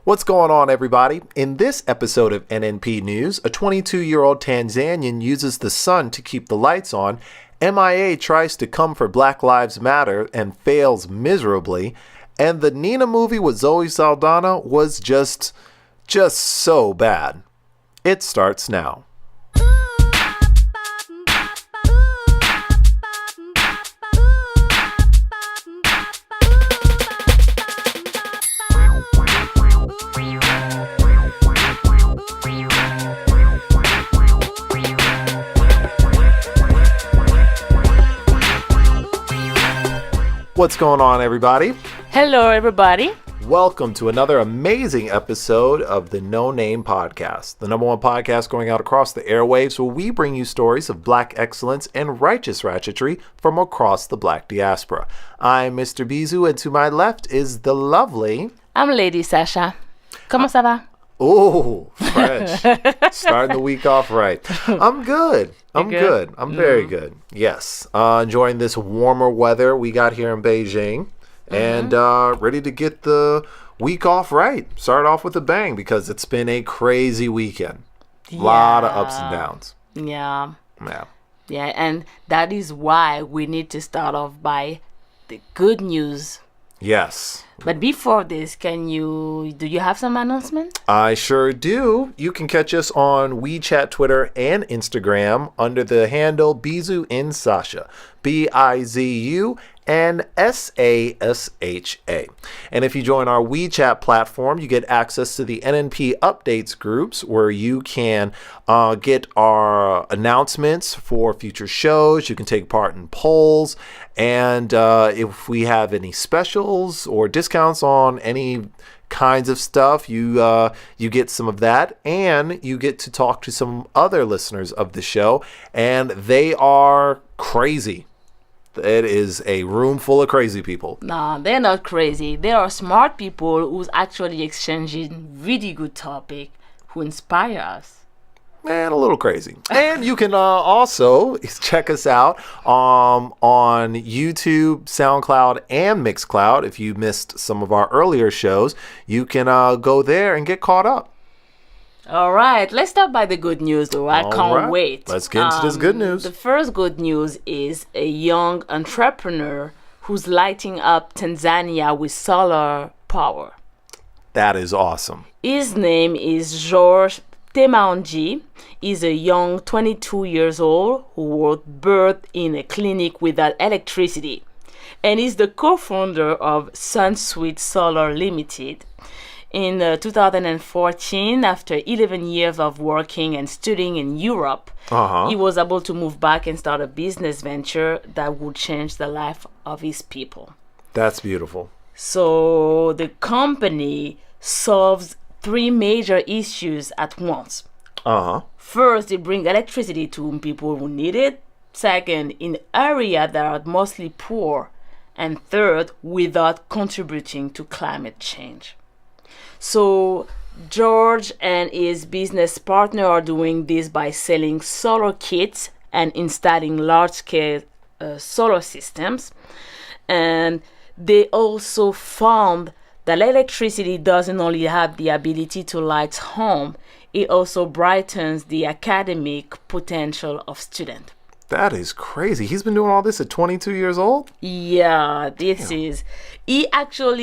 What's going on, everybody? In this episode of NNP News, a 22-year-old Tanzanian uses the sun to keep the lights on, M.I.A. tries to come for Black Lives Matter and fails miserably, and the Nina movie with Zoe Saldana was just so bad. It starts now. What's going on, everybody? Hello, everybody. Welcome to another amazing episode of the No Name Podcast, the number one podcast going out across the airwaves where we bring you stories of Black excellence and righteous ratchetry from across the Black diaspora. I'm Mr. Bizu, and to my left is the lovely... I'm Lady Sasha. Comment ça va? Oh, French. Starting the week off right. I'm good. I'm very good. Yes. Enjoying this warmer weather we got here in Beijing. And ready to get the week off right. Start off with a bang because it's been a crazy weekend. A lot of ups and downs. Yeah, and that is why we need to start off by the good news. Yes. But before this, do you have some announcement? I sure do. You can catch us on Wechat, Twitter, and Instagram under the handle bizunsasha. BIZU and SASHA. And if you join our Wechat platform, you get access to the NNP updates groups where you can get our announcements for future shows. You can take part in polls. And if we have any specials or discounts on any kinds of stuff, you get some of that, and you get to talk to some other listeners of the show, and they are crazy. It is a room full of crazy people. Nah, they're not crazy. They are smart people who's actually exchanging really good topic who inspire us. And a little crazy. And you can also check us out on YouTube, SoundCloud, and Mixcloud. If you missed some of our earlier shows, you can go there and get caught up. All right, let's start by the good news, though. I can't wait. Let's get into this good news. The first good news is a young entrepreneur who's lighting up Tanzania with solar power. That is awesome. His name is George Temanji. Is a young 22 years old who was birthed in a clinic without electricity, and is the co-founder of SunSweet Solar Limited. In 2014, after 11 years of working and studying in Europe, he was able to move back and start a business venture that would change the life of his people. That's beautiful. So the company solves three major issues at once. First, it brings electricity to people who need it. Second, in areas that are mostly poor. And third, without contributing to climate change. So George and his business partner are doing this by selling solar kits and installing large-scale solar systems. And they also found that electricity doesn't only have the ability to light home, it also brightens the academic potential of students. That is crazy. He's been doing all this at 22 years old? Yeah, this is. They went to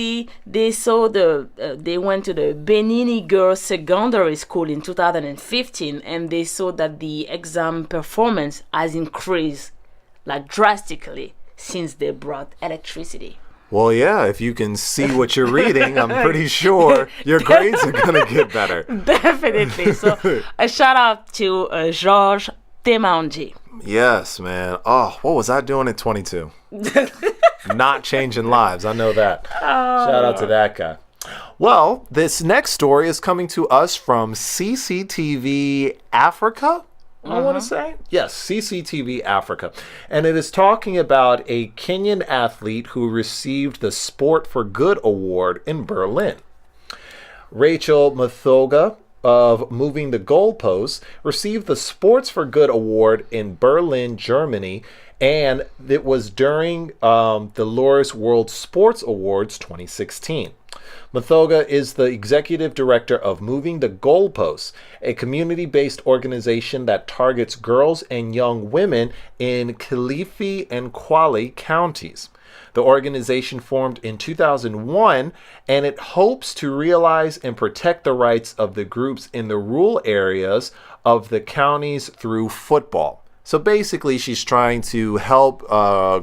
the Benini Girls Secondary School in 2015, and they saw that the exam performance has increased drastically since they brought electricity. Well, yeah, if you can see what you're reading, I'm pretty sure your grades are going to get better. Definitely. So a shout out to George Temanji. Yes, man. Oh, what was I doing at 22? Not changing lives. I know that. Shout out to that guy. Well, this next story is coming to us from CCTV Africa. I want to say. Yes, CCTV Africa. And it is talking about a Kenyan athlete who received the Sport for Good Award in Berlin. Rachel Mathoga of Moving the Goalposts received the Sports for Good Award in Berlin, Germany, and it was during the Loris World Sports Awards 2016. Muthoga is the executive director of Moving the Goalposts, a community-based organization that targets girls and young women in Kilifi and Kwale counties. The organization formed in 2001, and it hopes to realize and protect the rights of the groups in the rural areas of the counties through football. So basically, she's trying to help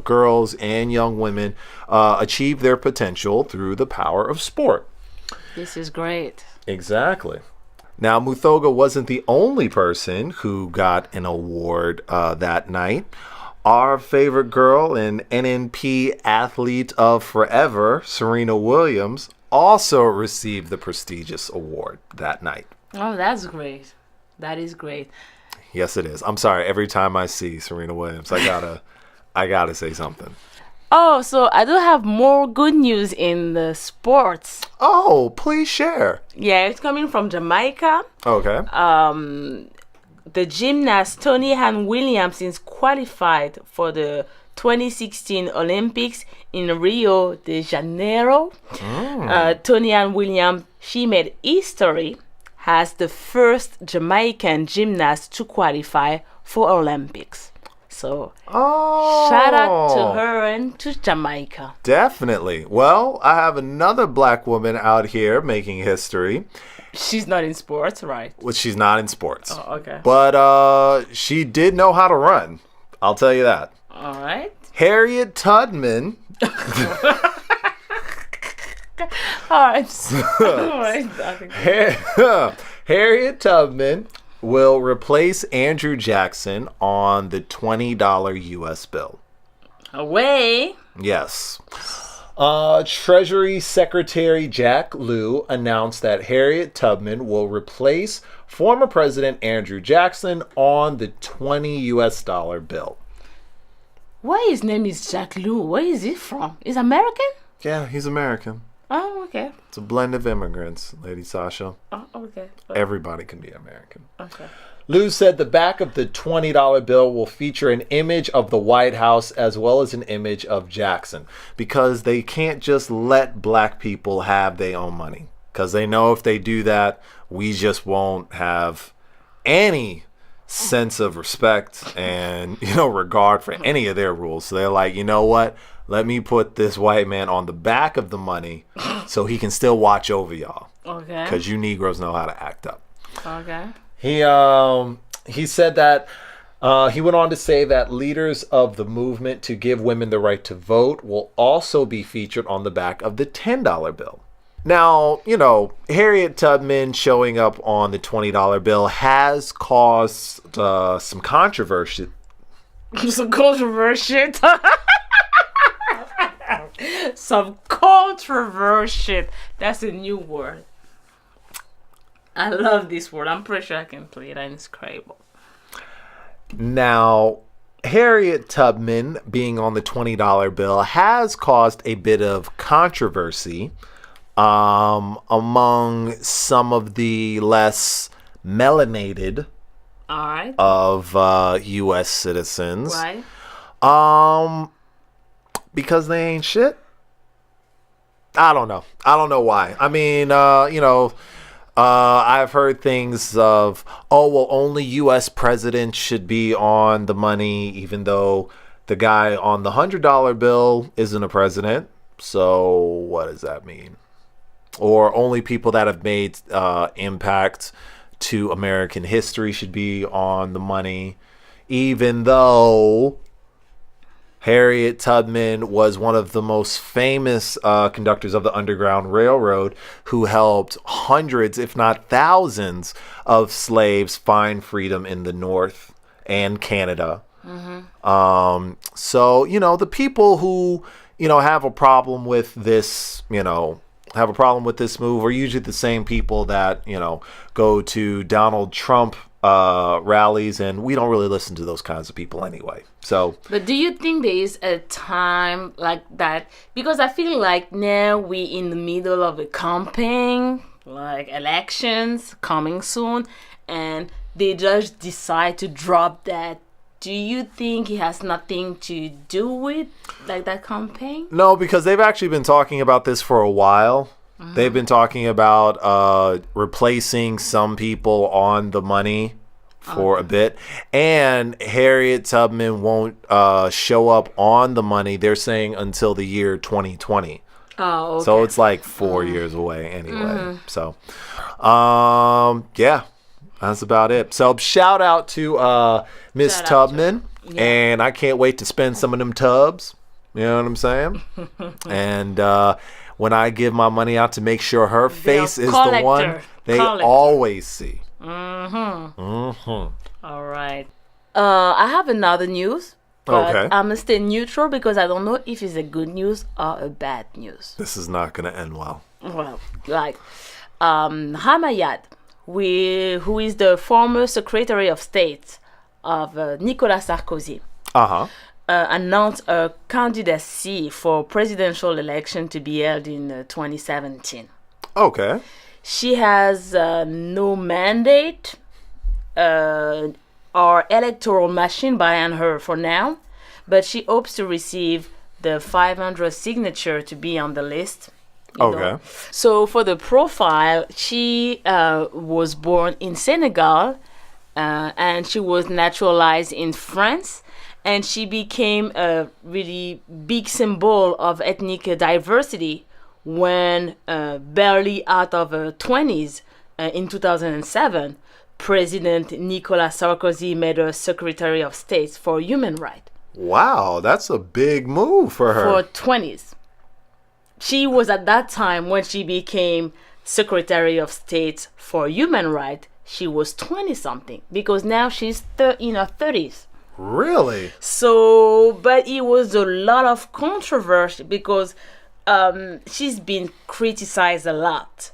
girls and young women achieve their potential through the power of sport. This is great. Exactly. Now, Muthoga wasn't the only person who got an award that night. Our favorite girl and NNP athlete of forever, Serena Williams, also received the prestigious award that night. Oh, that's great. That is great. Yes, it is. I'm sorry. Every time I see Serena Williams, I gotta say something. Oh, so I do have more good news in the sports. Oh, please share. Yeah, it's coming from Jamaica. Okay. The gymnast Tony Ann Williams is qualified for the 2016 Olympics in Rio de Janeiro. Tony Ann Williams, she made history as the first Jamaican gymnast to qualify for Olympics. So, shout out to her and to Jamaica. Definitely. Well, I have another black woman out here making history. She's not in sports, right? Well, she's not in sports. Oh, okay. But she did know how to run. I'll tell you that. All right. Harriet Tubman. All right. Harriet Tubman will replace Andrew Jackson on the $20 U.S. bill. Away. Yes. Treasury Secretary Jack Lew announced that Harriet Tubman will replace former President Andrew Jackson on the $20 U.S. bill. Why his name is Jack Lew? Where is he from? Is American? Yeah, he's American. Oh, okay. It's a blend of immigrants, Lady Sasha. Oh, okay. Everybody can be American. Okay. Lew said the back of the $20 bill will feature an image of the White House as well as an image of Jackson, because they can't just let black people have their own money, because they know if they do that, we just won't have any sense of respect and, regard for any of their rules. So they're like, you know what? Let me put this white man on the back of the money so he can still watch over y'all. Okay. Because you Negroes know how to act up. Okay. He said that he went on to say that leaders of the movement to give women the right to vote will also be featured on the back of the $10 bill. Now, Harriet Tubman showing up on the $20 bill has caused some controversy. Some controversy. Some controversy. That's a new word. I love this word. I'm pretty sure I can play it and it's Scrabble. Now, Harriet Tubman being on the $20 bill has caused a bit of controversy among some of the less melanated of U.S. citizens. Right. Because they ain't shit. I don't know why. I mean, I've heard things of, only U.S. presidents should be on the money, even though the guy on the $100 bill isn't a president. So what does that mean? Or only people that have made impact to American history should be on the money, even though Harriet Tubman was one of the most famous conductors of the Underground Railroad, who helped hundreds, if not thousands, of slaves find freedom in the North and Canada. Mm-hmm. So, the people who, have a problem with this, have a problem with this move are usually the same people that, go to Donald Trump rallies, and we don't really listen to those kinds of people anyway. So, but do you think there is a time like that? Because I feel like now we in the middle of a campaign, like elections coming soon, and they just decide to drop that. Do you think it has nothing to do with that campaign? No, because they've actually been talking about this for a while. They've been talking about replacing some people on the money for a bit. And Harriet Tubman won't show up on the money, they're saying, until the year 2020. Oh, okay. So it's like 4 years away anyway. So, yeah, that's about it. So shout out to Miss Tubman. And I can't wait to spend some of them tubs. You know what I'm saying? And when I give my money out, to make sure her face is the one they always see. All right. I have another news. But I'm going to stay neutral because I don't know if it's a good news or a bad news. This is not going to end well. Well, like M.I.A, who is the former Secretary of State of Nicolas Sarkozy, announced a candidacy for presidential election to be held in 2017. Okay. She has no mandate or electoral machine behind her for now, but she hopes to receive the 500 signature to be on the list. You know. So for the profile, she was born in Senegal and she was naturalized in France. And she became a really big symbol of ethnic diversity when, barely out of her 20s, in 2007, President Nicolas Sarkozy made her Secretary of State for Human Rights. Wow, that's a big move for her. For 20s. She was at that time, when she became Secretary of State for Human Rights, she was 20-something, because now she's in her 30s. Really? So, but it was a lot of controversy because she's been criticized a lot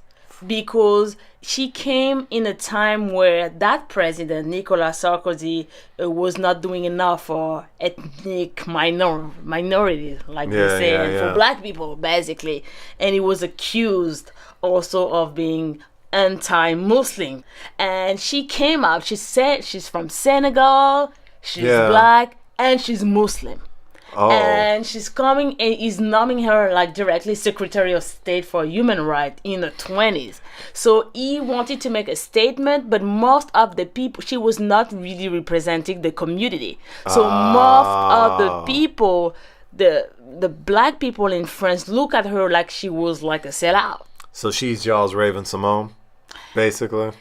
because she came in a time where that president, Nicolas Sarkozy, was not doing enough for ethnic minorities, like they say, and for black people, basically. And he was accused also of being anti-Muslim. And she came out, she said she's from Senegal, she's black, and she's Muslim. And she's coming and is nomming her like directly Secretary of State for Human Rights in her 20s. So he wanted to make a statement, but most of the people, she was not really representing the community. So most of the people, the black people in France, look at her like she was like a sellout. So she's y'all's Raven Simone, basically?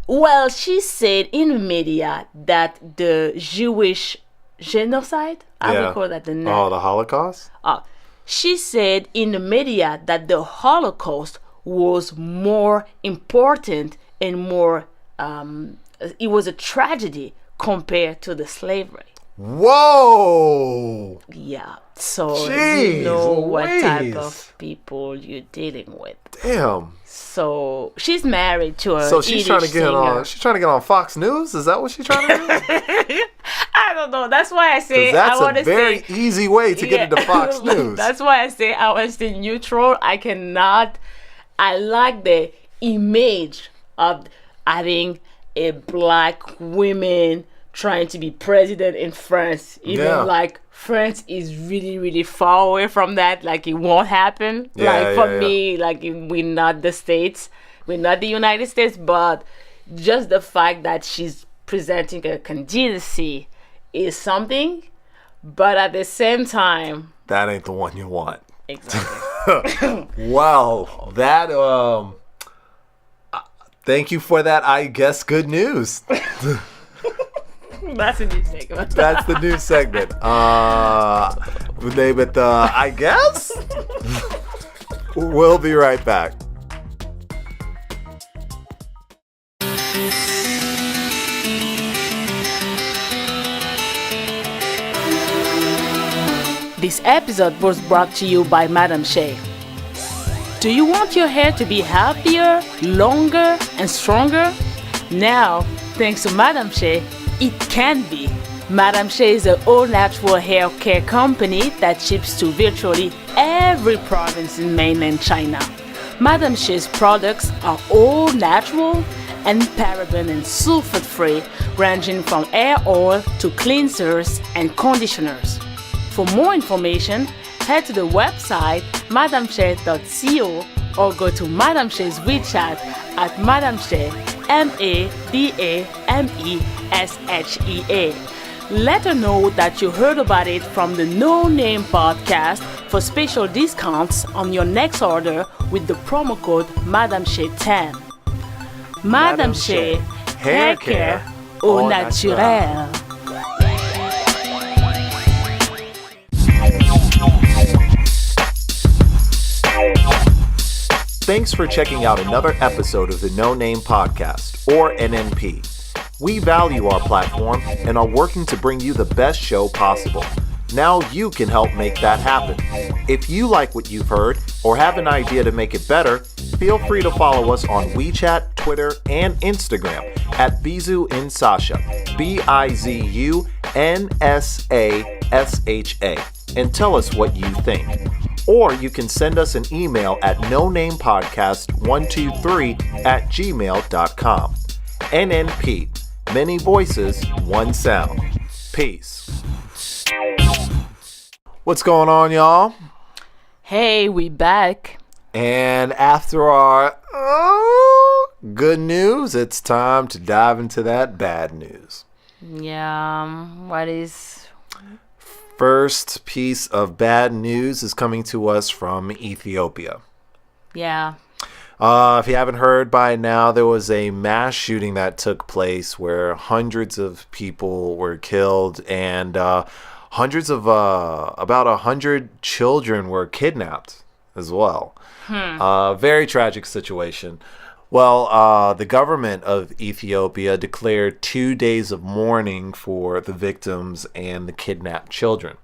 Well, she said in the media that the Jewish genocide, I would call that the name. Oh, the Holocaust? She said in the media that the Holocaust was more important and more, it was a tragedy compared to the slavery. Whoa! Yeah, so Jeez, you know what type of people you're dealing with. Damn. So she's married to a So she's trying to get singer. on. She's trying to get on Fox News. Is that what she's trying to do? I don't know. That's why I say that's I want a to very easy way to get into Fox News. That's why I say I want to stay neutral. I cannot. I like the image of having a black woman trying to be president in France. Even like France is really, really far away from that. Like it won't happen. Me, like we're not the States. We're not the United States. But just the fact that she's presenting a candidacy is something. But at the same time, that ain't the one you want. Exactly. Wow. That, thank you for that, I guess, good news. That's a new segment. That's the new segment. We'll name it I guess? We'll be right back. This episode was brought to you by Madame M.I.A. Do you want your hair to be healthier, longer, and stronger? Now, thanks to Madame M.I.A, it can be. Madame M.I.A is an all-natural hair care company that ships to virtually every province in mainland China. Madame M.I.A's products are all natural and paraben and sulfate-free, ranging from hair oil to cleansers and conditioners. For more information, head to the website madamshe.co or go to Madam She's WeChat at Madam She, MADAMESHEA. Let her know that you heard about it from the No Name podcast for special discounts on your next order with the promo code MadamShe10. Madam She, hair care au naturel. Thanks for checking out another episode of the No Name Podcast, or NNP. We value our platform and are working to bring you the best show possible. Now you can help make that happen. If you like what you've heard or have an idea to make it better, feel free to follow us on WeChat, Twitter, and Instagram at bizunsasha, BIZUNSASHA, and tell us what you think. Or you can send us an email at nonamepodcast123@gmail.com. NNP, many voices, one sound. Peace. What's going on, y'all? Hey, we back. And after our good news, it's time to dive into that bad news. Yeah, what is... First piece of bad news is coming to us from Ethiopia. Yeah. If you haven't heard by now, there was a mass shooting that took place where hundreds of people were killed and about 100 children were kidnapped as well. Very tragic situation. Well, the government of Ethiopia declared 2 days of mourning for the victims and the kidnapped children.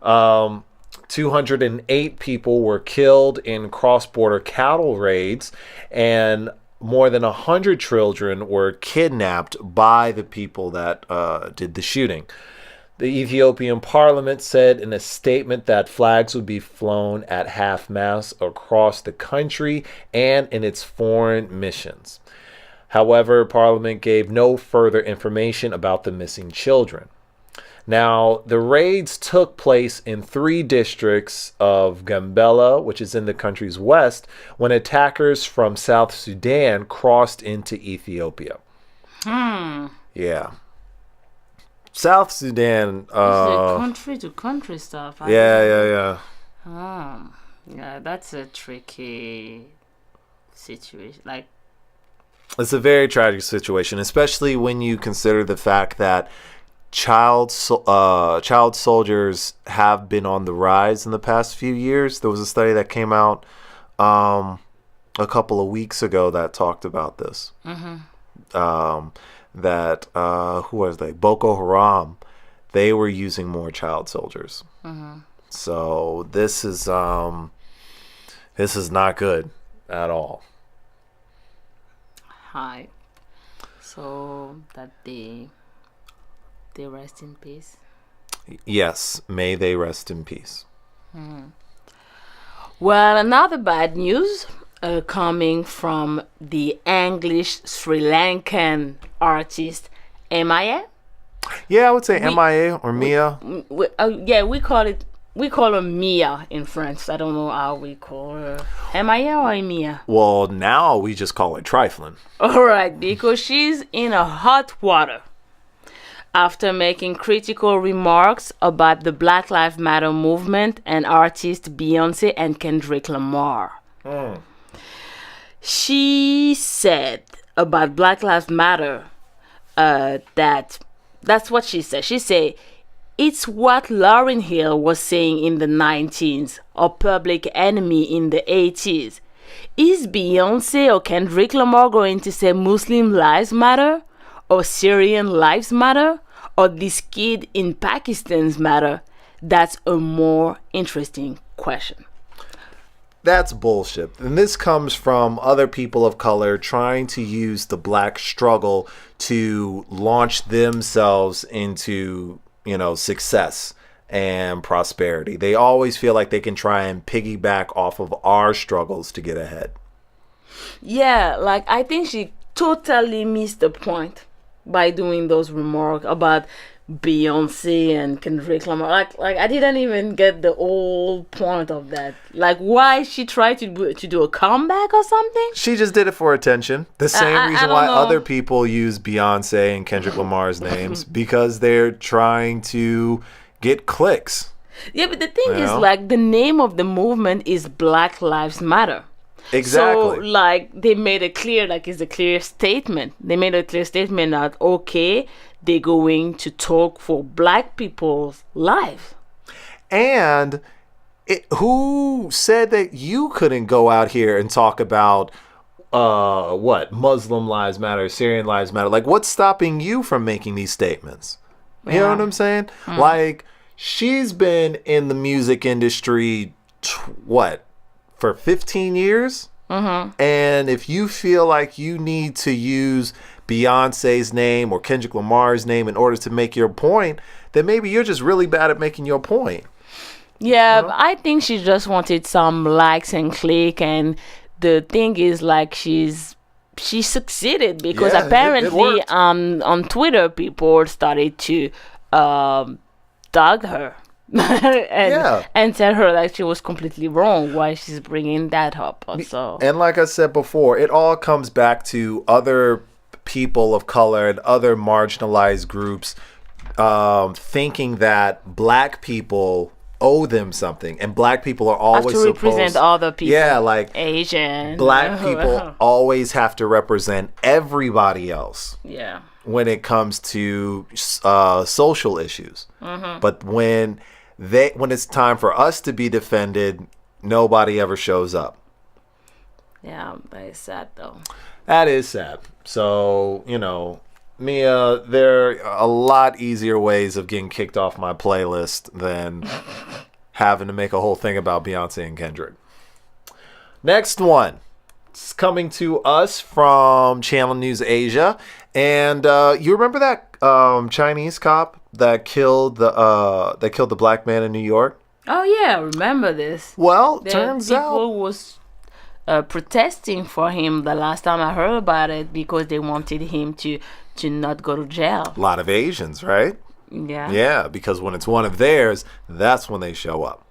208 people were killed in cross-border cattle raids, and more than 100 children were kidnapped by the people that did the shooting. The Ethiopian parliament said in a statement that flags would be flown at half-mast across the country and in its foreign missions. However, parliament gave no further information about the missing children. Now, the raids took place in 3 districts of Gambela, which is in the country's west, when attackers from South Sudan crossed into Ethiopia. Yeah. South Sudan. It's the country to country stuff. Yeah. Yeah, that's a tricky situation. Like, it's a very tragic situation, especially when you consider the fact that child soldiers have been on the rise in the past few years. There was a study that came out a couple of weeks ago that talked about this. That who was they? Boko Haram, they were using more child soldiers. So this is not good at all. Hi. So that they rest in peace. Yes, may they rest in peace. Well, another bad news coming from the English Sri Lankan artist M.I.A. Yeah, I would say M.I.A. or M.I.A. We call her M.I.A. in France. I don't know how we call her. M.I.A. or M.I.A.? Well, now we just call it trifling. All right, because she's in a hot water after making critical remarks about the Black Lives Matter movement and artists Beyonce and Kendrick Lamar. She said about Black Lives Matter that's what she said. She said, it's what Lauryn Hill was saying in the 19s or Public Enemy in the 80s. Is Beyonce or Kendrick Lamar going to say Muslim lives matter? Or Syrian lives matter? Or this kid in Pakistan's matter? That's a more interesting question. That's bullshit. And this comes from other people of color trying to use the black struggle to launch themselves into, success and prosperity. They always feel like they can try and piggyback off of our struggles to get ahead. Yeah, I think she totally missed the point by doing those remarks about Beyonce and Kendrick Lamar. Like I didn't even get the whole point of that. Like, why she tried to do a comeback or something? She just did it for attention. The same I reason don't why know. other people use Beyonce and Kendrick Lamar's names, because they're trying to get clicks. Yeah, but the thing is, know? like, the name of the movement is Black Lives Matter. Exactly. So, like, they made it clear, like, it's a clear statement. They made a clear statement that, okay, they're going to talk for black people's life. And who said that you couldn't go out here and talk about Muslim lives matter, Syrian lives matter? Like, what's stopping you from making these statements? You know what I'm saying? Like, she's been in the music industry, for 15 years? And if you feel like you need to use Beyonce's name or Kendrick Lamar's name in order to make your point, then maybe you're just really bad at making your point. Yeah, I think she just wanted some likes and click, and the thing is, like, she succeeded because Yeah, it apparently worked. on Twitter people started to dog her and tell her like she was completely wrong why she's bringing that up. Also, And like I said before, it all comes back to other people of color and other marginalized groups thinking that black people owe them something, and black people are always have to represent other people. Yeah, like Asian. black people always have to represent everybody else. Yeah. When it comes to social issues. But when it's time for us to be defended, nobody ever shows up. Yeah, that is sad though. That is sad. So, Mia, there are a lot easier ways of getting kicked off my playlist than having to make a whole thing about Beyonce and Kendrick. Next one. It's coming to us from Channel News Asia. And you remember that Chinese cop that killed the black man in New York? Oh yeah, I remember this. Well, The turns out people was protesting for him the last time I heard about it because they wanted him to not go to jail. a lot of Asians, right? Yeah. Yeah, because when it's one of theirs, that's when they show up.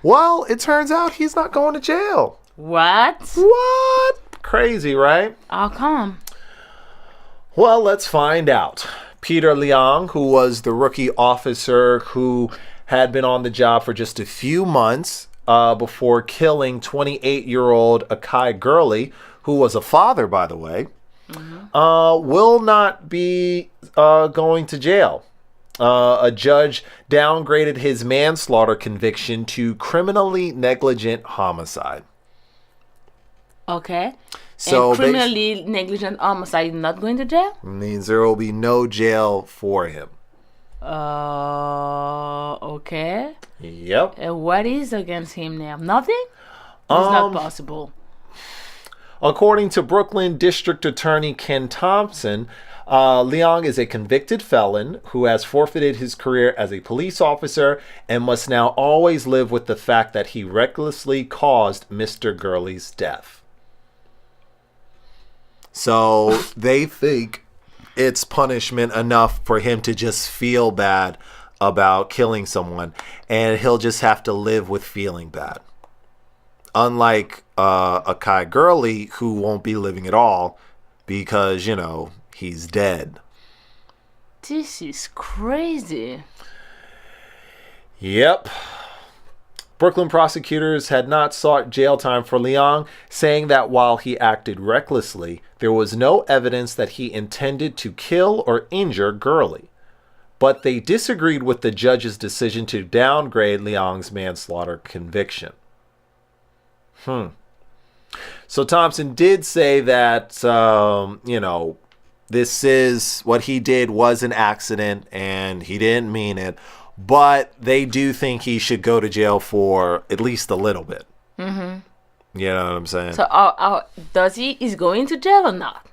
Well, it turns out he's not going to jail. What? What? Crazy, right? How come? Well, let's find out. Peter Liang, who was the rookie officer who had been on the job for just a few months before killing 28-year-old Akai Gurley, who was a father, by the way, will not be going to jail. A judge downgraded his manslaughter conviction to criminally negligent homicide. Okay. So and criminally negligent homicide not going to jail? Means there will be no jail for him. Okay. Yep. What is against him now? Nothing? It's not possible. According to Brooklyn District Attorney Ken Thompson, Liang is a convicted felon who has forfeited his career as a police officer and must now always live with the fact that he recklessly caused Mr. Gurley's death. So they think it's punishment enough for him to just feel bad about killing someone, and he'll just have to live with feeling bad. Unlike Akai Gurley, who won't be living at all because, he's dead. This is crazy. Yep. Brooklyn prosecutors had not sought jail time for Liang, saying that while he acted recklessly, there was no evidence that he intended to kill or injure Gurley. But they disagreed with the judge's decision to downgrade Liang's manslaughter conviction. So Thompson did say that, this is what he did was an accident and he didn't mean it. But they do think he should go to jail for at least a little bit. You know what I'm saying? So does he is going to jail or not?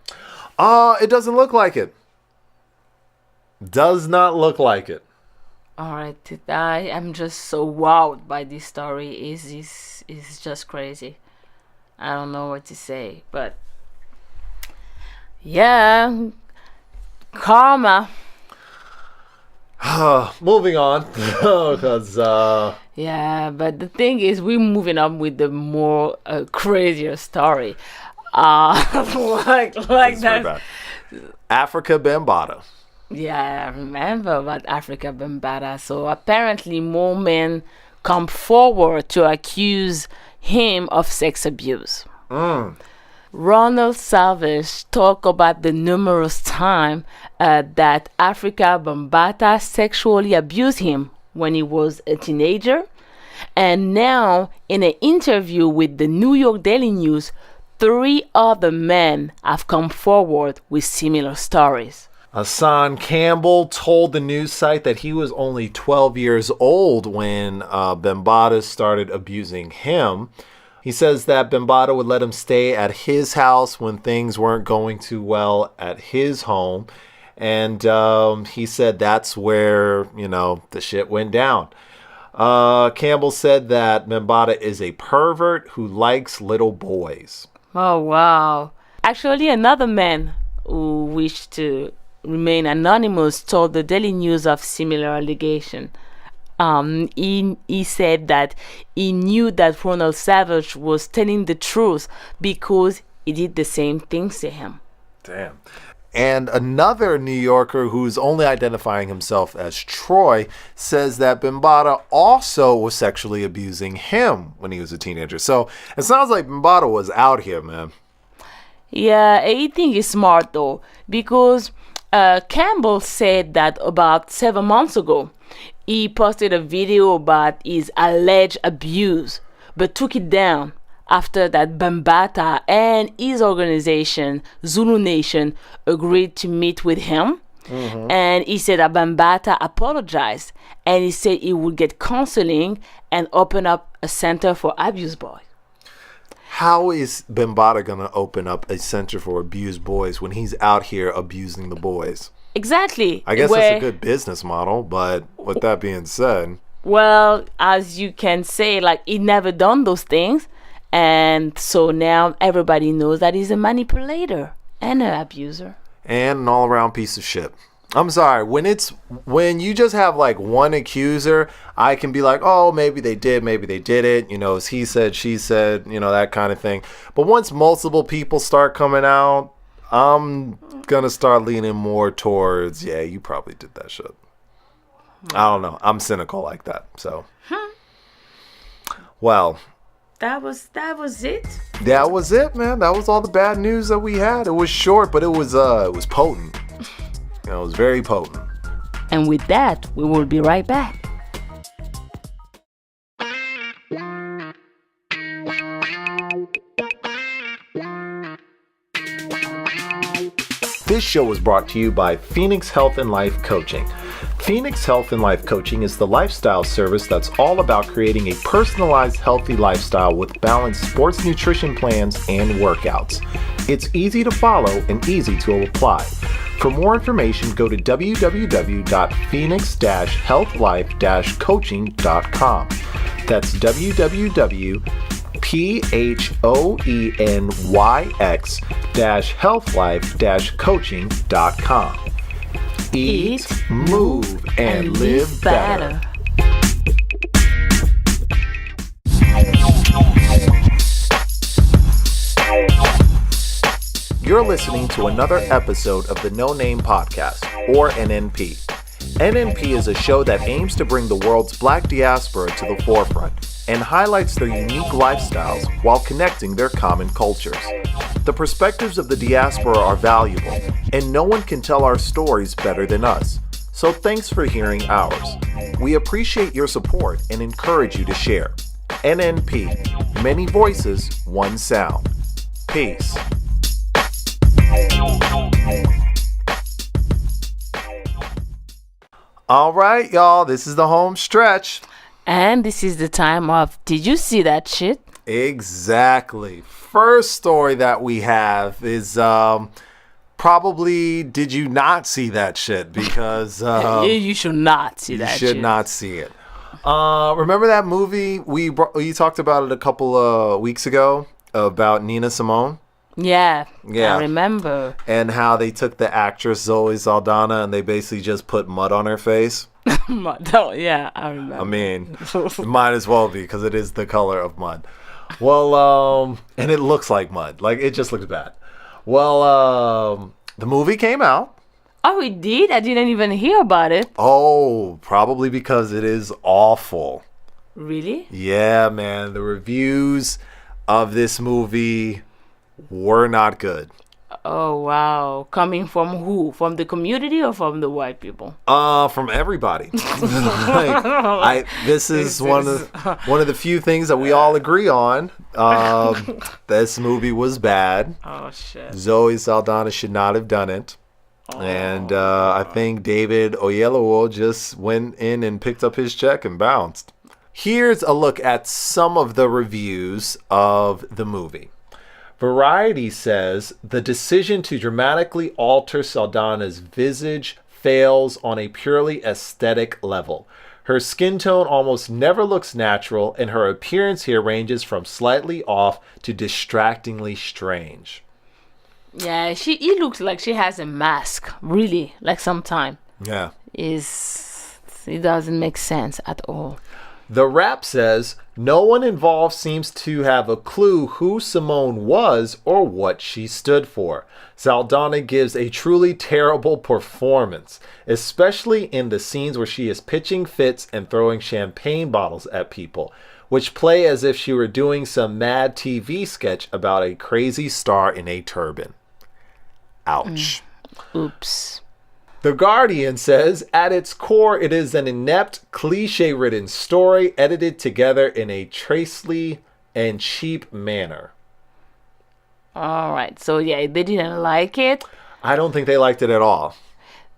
It doesn't look like it. Does not look like it. All right, I am just so wowed by this story. Is just crazy. I don't know what to say, but yeah, karma. Moving on. Because, Yeah, but the thing is, we're moving on with the more crazier story. Like that. Africa Bambaataa. Yeah, I remember about Africa Bambaataa. So apparently, more men come forward to accuse him of sex abuse. Ronald Savage talked about the numerous times that Africa Bambaataa sexually abused him when he was a teenager. And now, in an interview with the New York Daily News, 3 other men have come forward with similar stories. Hassan Campbell told the news site that he was only 12 years old when Bambaataa started abusing him. He says that Bambaataa would let him stay at his house when things weren't going too well at his home. And he said that's where, the shit went down. Campbell said that Bambaataa is a pervert who likes little boys. Oh, wow. Actually, another man who wished to remain anonymous told the Daily News of similar allegation. He said that he knew that Ronald Savage was telling the truth because he did the same things to him. Damn. And another New Yorker who's only identifying himself as Troy says that Bambaataa also was sexually abusing him when he was a teenager. So it sounds like Bambaataa was out here, man. Yeah, I think he's smart though, because Campbell said that about 7 months ago, he posted a video about his alleged abuse, but took it down after that Bambaataa and his organization, Zulu Nation, agreed to meet with him. And he said that Bambaataa apologized, and he said he would get counseling and open up a center for abused boys. How is Bambaataa going to open up a center for abused boys when he's out here abusing the boys? Exactly. I guess it's a good business model, but with that being said... Well, as you can say, he never done those things. And so now everybody knows that he's a manipulator and an abuser. And an all-around piece of shit. I'm sorry. When you just have one accuser, I can be like, oh, maybe they did, maybe they didn't. It's he said, she said, that kind of thing. But once multiple people start coming out, I'm going to start leaning more towards, yeah, you probably did that shit. I don't know. I'm cynical like that. So, well... That was it. That was it, man. That was all the bad news that we had. It was short, but it was potent. It was very potent. And with that, we will be right back. This show is brought to you by Phoenix Health and Life Coaching. Phoenix Health and Life Coaching is the lifestyle service that's all about creating a personalized, healthy lifestyle with balanced sports nutrition plans and workouts. It's easy to follow and easy to apply. For more information, go to www.phoenix-healthlife-coaching.com. That's www.phoenix-healthlife-coaching.com. Eat, move, and live better. You're listening to another episode of the No Name Podcast, or NNP. NNP is a show that aims to bring the world's Black diaspora to the forefront and highlights their unique lifestyles while connecting their common cultures. The perspectives of the diaspora are valuable, and no one can tell our stories better than us. So thanks for hearing ours. We appreciate your support and encourage you to share. NNP, many voices, one sound. Peace. All right, y'all, this is the home stretch. And this is the time of, did you see that shit? Exactly. First story that we have is probably, did you not see that shit? Because you should not see that shit. You should not see it. Remember that movie? We talked about it a couple of weeks ago about Nina Simone? Yeah, Yeah. I remember. And how they took the actress Zoe Saldana and they basically just put mud on her face. Yeah, I remember. I mean, it might as well be because it is the color of mud. Well, and it looks like mud. Like, it just looks bad. Well, the movie came out. Oh, it did? I didn't even hear about it. Oh, probably because it is awful. Really? Yeah, man. The reviews of this movie were not good. Oh, wow. Coming from who? From the community or from the white people? From everybody. This is one of the few things that we all agree on. This movie was bad. Oh, shit. Zoe Saldana should not have done it. And I think David Oyelowo just went in and picked up his check and bounced. Here's a look at some of the reviews of the movie. Variety says the decision to dramatically alter Saldana's visage fails on a purely aesthetic level. Her skin tone almost never looks natural, and her appearance here ranges from slightly off to distractingly strange. Yeah, it looks like she has a mask, really, like sometime. Yeah. It doesn't make sense at all. The Wrap says, no one involved seems to have a clue who Simone was or what she stood for. Saldana gives a truly terrible performance, especially in the scenes where she is pitching fits and throwing champagne bottles at people, which play as if she were doing some mad TV sketch about a crazy star in a turban. Ouch. Oops. The Guardian says, at its core, it is an inept, cliche-ridden story edited together in a tracely and cheap manner. All right. So, yeah, they didn't like it. I don't think they liked it at all.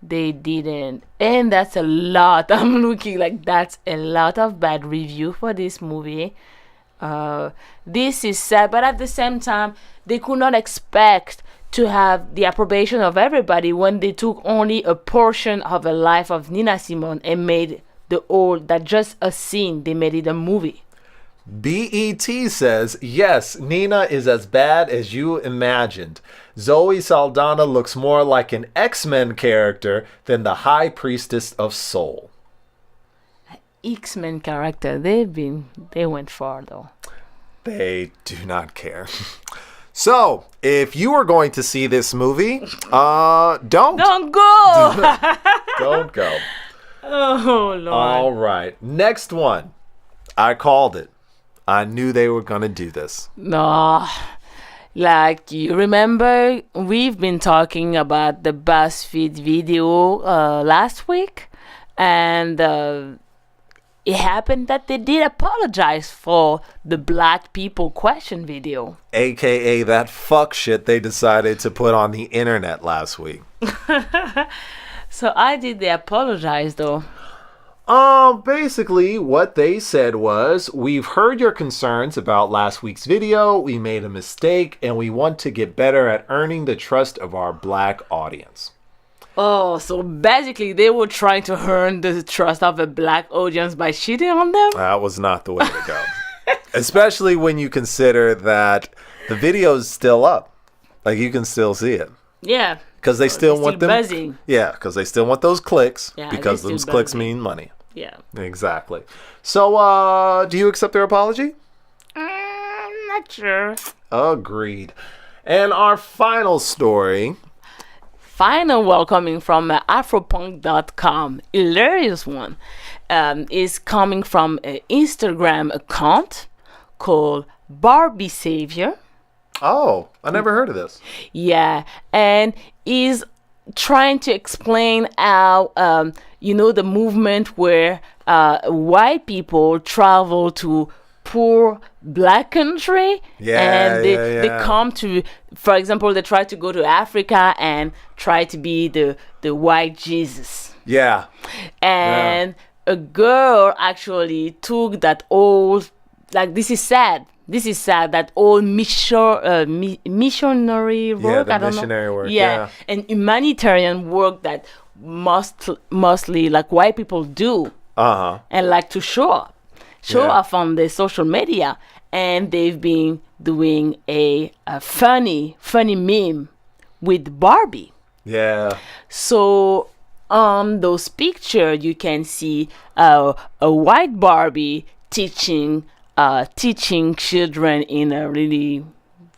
They didn't. And that's a lot. I'm looking like that's a lot of bad review for this movie. This is sad, but at the same time, they could not expect to have the approbation of everybody when they took only a portion of the life of Nina Simone and made that just a scene, they made it a movie. BET says, yes, Nina is as bad as you imagined. Zoe Saldana looks more like an X-Men character than the High Priestess of Soul. X-Men character, they went far though. They do not care. So, if you are going to see this movie, don't go. Don't go. Oh, Lord. All right. Next one. I called it. I knew they were going to do this. No. Like, you remember, we've been talking about the BuzzFeed video last week. And it happened that they did apologize for the black people question video. AKA that fuck shit they decided to put on the internet last week. So I did they apologize though? Basically what they said was, we've heard your concerns about last week's video, we made a mistake, and we want to get better at earning the trust of our black audience. Oh, so basically they were trying to earn the trust of a black audience by cheating on them? That was not the way to go. Especially when you consider that the video is still up. Like, you can still see it. Yeah. Because they still want them. Buzzing. Yeah, because they still want those clicks. Yeah, because those clicks mean money. Yeah. Exactly. So, do you accept their apology? Not sure. Agreed. And our final story. Final one coming from afropunk.com, hilarious one, is coming from an Instagram account called Barbie Savior. Oh, I never heard of this. Yeah, and is trying to explain how, the movement where white people travel to poor black country, and they come to, for example, they try to go to Africa and try to be the white Jesus. Yeah. And a girl actually took that old, like, this is sad that old missionary work. Yeah, missionary work. Yeah, and humanitarian work that mostly like white people do. And like to show off on the social media, and they've been doing a funny meme with Barbie. Yeah. So on those pictures, you can see a white Barbie teaching children in a really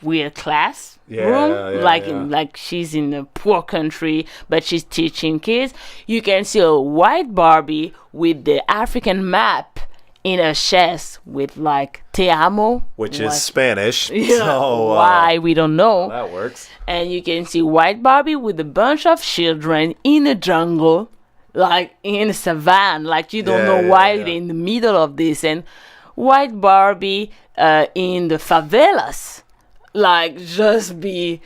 weird class room, like she's in a poor country, but she's teaching kids. You can see a white Barbie with the African map in a chest with like te amo, which is Spanish. Yeah, so, why we don't know. That works. And you can see white Barbie with a bunch of children in a jungle, like in a savannah, like you don't know why they're in the middle of this, and white Barbie in the favelas, like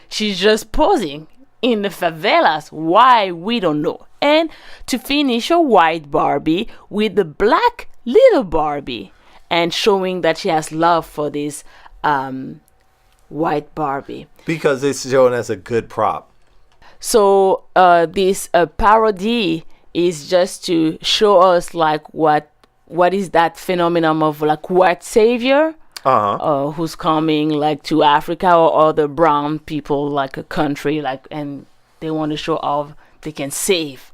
she's just posing in the favelas. Why we don't know. And to finish, a white Barbie with the black little Barbie, and showing that she has love for this white Barbie because it's shown as a good prop. So this parody is just to show us like what is that phenomenon of like white savior who's coming like to Africa or other brown people, like a country, like, and they want to show how they can save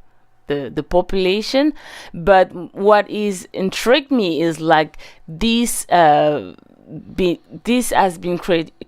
the population. But what is intrigued me is like this has been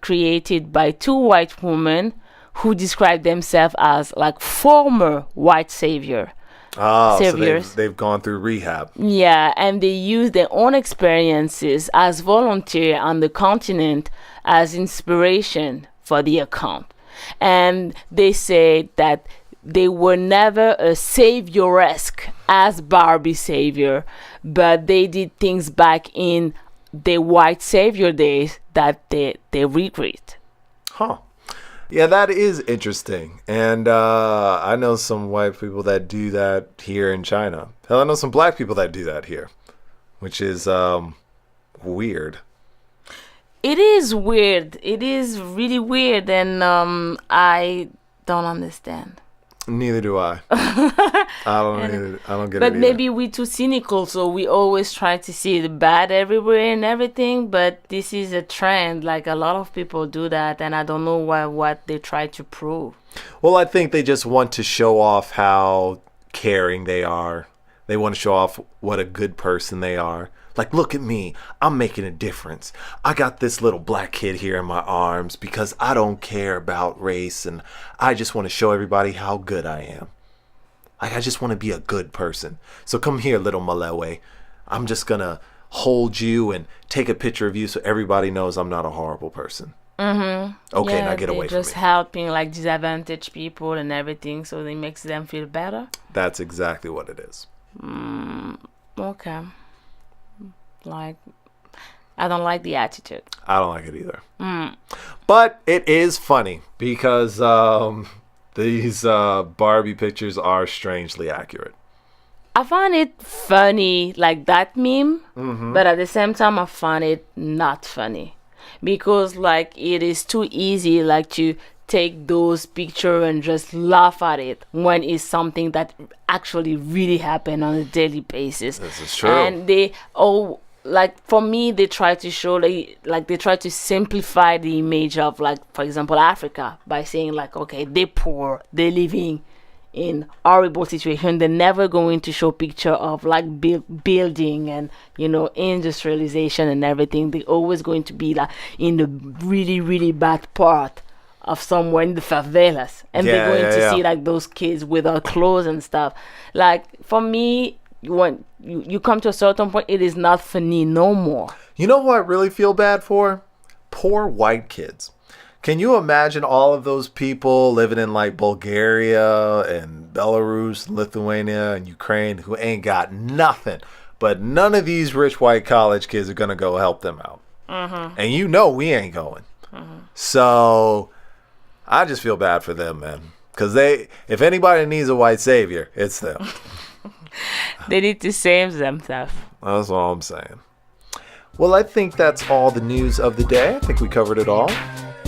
created by two white women who describe themselves as like former white saviors. So they've gone through rehab. Yeah, and they use their own experiences as volunteer on the continent as inspiration for the account. And they say that they were never a savioresque as Barbie savior, but they did things back in the white savior days that they regret. Huh. Yeah, that is interesting. And I know some white people that do that here in China. Hell, I know some black people that do that here, which is weird. It is weird. It is really weird, and I don't understand. Neither do I. I don't get it. But maybe we're too cynical, so we always try to see the bad everywhere and everything. But this is a trend. Like a lot of people do that, and I don't know what they try to prove. Well, I think they just want to show off how caring they are. They want to show off what a good person they are. Like, look at me. I'm making a difference. I got this little black kid here in my arms because I don't care about race, and I just want to show everybody how good I am. Like, I just want to be a good person. So come here, little Malewe. I'm just going to hold you and take a picture of you so everybody knows I'm not a horrible person. Mm-hmm. Okay, now get away from me. Just helping like disadvantaged people and everything, so it makes them feel better. That's exactly what it is. Okay. Like, I don't like the attitude. I don't like it either. But it is funny because these Barbie pictures are strangely accurate. I find it funny, like that meme, but at the same time, I find it not funny because, like, it is too easy, like, to take those pictures and just laugh at it when it's something that actually really happened on a daily basis. This is true. And like, for me, they try to show, like they try to simplify the image of, like, for example, Africa by saying, like, okay, they're poor, they're living in horrible situation. They're never going to show picture of like building and, you know, industrialization and everything. They're always going to be like in the really, really bad part of somewhere in the favelas, and they're going to see like those kids without clothes and stuff. Like, for me, when you come to a certain point, it is not funny no more. You know what I really feel bad for? Poor white kids. Can you imagine all of those people living in like Bulgaria and Belarus, Lithuania, and Ukraine who ain't got nothing, but none of these rich white college kids are going to go help them out. And you know we ain't going. So I just feel bad for them, man. Because if anybody needs a white savior, it's them. They need to save themselves. That's all I'm saying. Well, I think that's all the news of the day. I think we covered it all.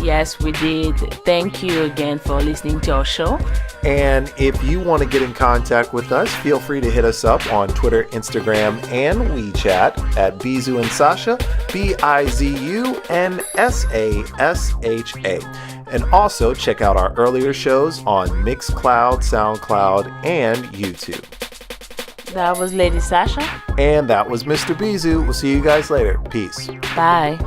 Yes, we did. Thank you again for listening to our show. And if you want to get in contact with us, feel free to hit us up on Twitter, Instagram, and WeChat at bizunsasha, bizunsasha. And also check out our earlier shows on Mixcloud, SoundCloud, and YouTube. That was Lady Sasha. And that was Mr. Bizu. We'll see you guys later. Peace. Bye.